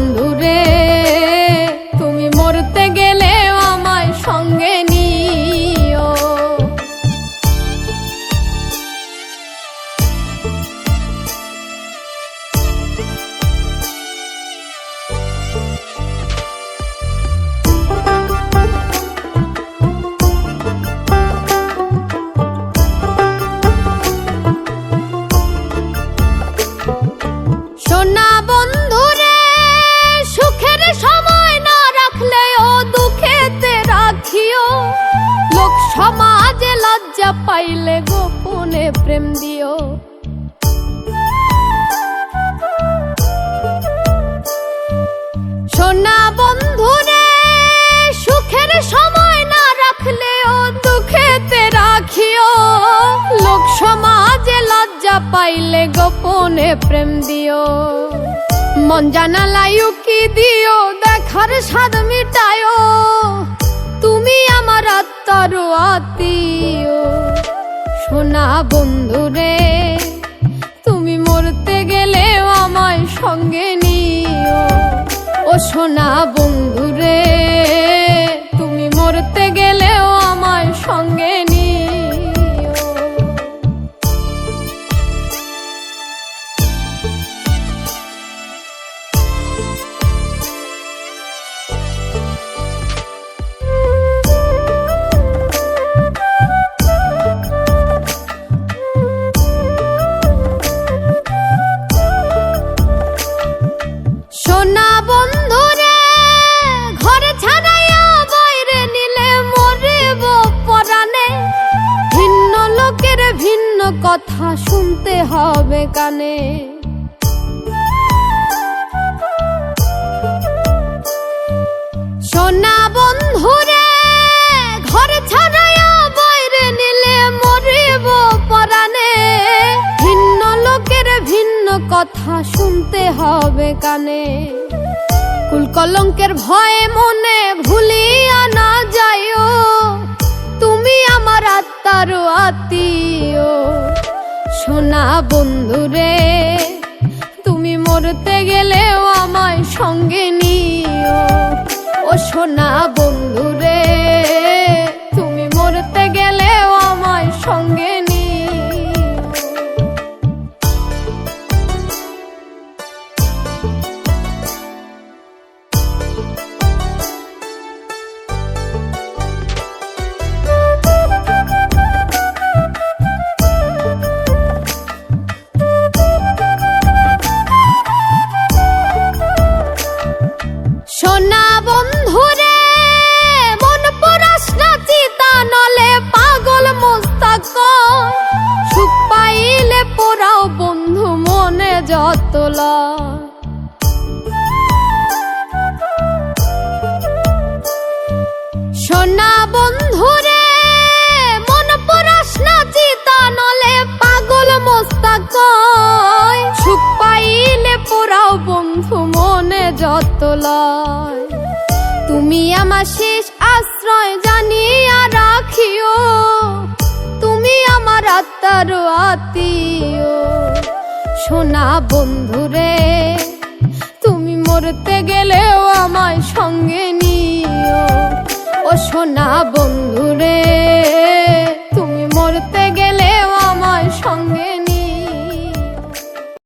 বন্ধুরে তুমি মরতে গেলে আমায় সঙ্গে নিও। সোনা বন্ধুরে সুখের সময় না রাখলেও দুঃখেতে রাখিও। লোক সমাজে লজ্জা পাইলে গোপনে প্রেম দিও। সোনা বন্ধুরে সুখের সময় না রাখলেও দুঃখেতে রাখিও। লোক সমাজে লজ্জা পাইলে গোপনে প্রেম দিও। মন জানালাই উকি দিও, দেখার স্বাদ মিটায়ো। তুমি আমার আত্মার আত্মীয়। সোনা বন্ধুরে তুমি মরতে গেলেও আমায় সঙ্গে নিও। ও সোনা বন্ধুরে তুমি মরতে গেলেও আমায় সঙ্গে নিও। সোনা বন্ধুরে ঘরে ছাড়াইয়া বাইরে নিলে মরিব পরাণে। ভিন্ন লোকের ভিন্ন কথা শুনতে হবে কানে। সোনা বন্ধুরে ঘরে ছাড়াইয়া বাইরে নিলে মরিব পরাণে। ভিন্ন লোকের ভিন্ন কথা শুনতে হবে কানে। কুল কলঙ্কের ভয়ে মনে ভুলিয়া না যাইও। তুমি আমার আত্মার আত্মীয়। সোনা বন্ধুরে তুমি মরতে গেলেও আমায় সঙ্গে নিও। ও সোনা বন্ধুরে তুমি মরতে গেলেও আমায় সঙ্গে নিও। সোনা বন্ধুরে মন পরাস না চিতা নলে পাগল মোস্তাক। সুখ পাইলে পোড়াও বন্ধু মনে যত লয়। সোনা বন্ধুরে মন পরাস না চিতা নলে পাগল মোস্তাক। সুখ পাইলে পোড়াও বন্ধু মনে যত লয়। তুমি আমার শেষ আশ্রয় জানিয়া রাখিও। তুমি আমার আত্মার আত্মীয়। সোনা বন্ধুরে তুমি মরতে গেলেও আমায় সঙ্গে নিও। ও সোনা বন্ধুরে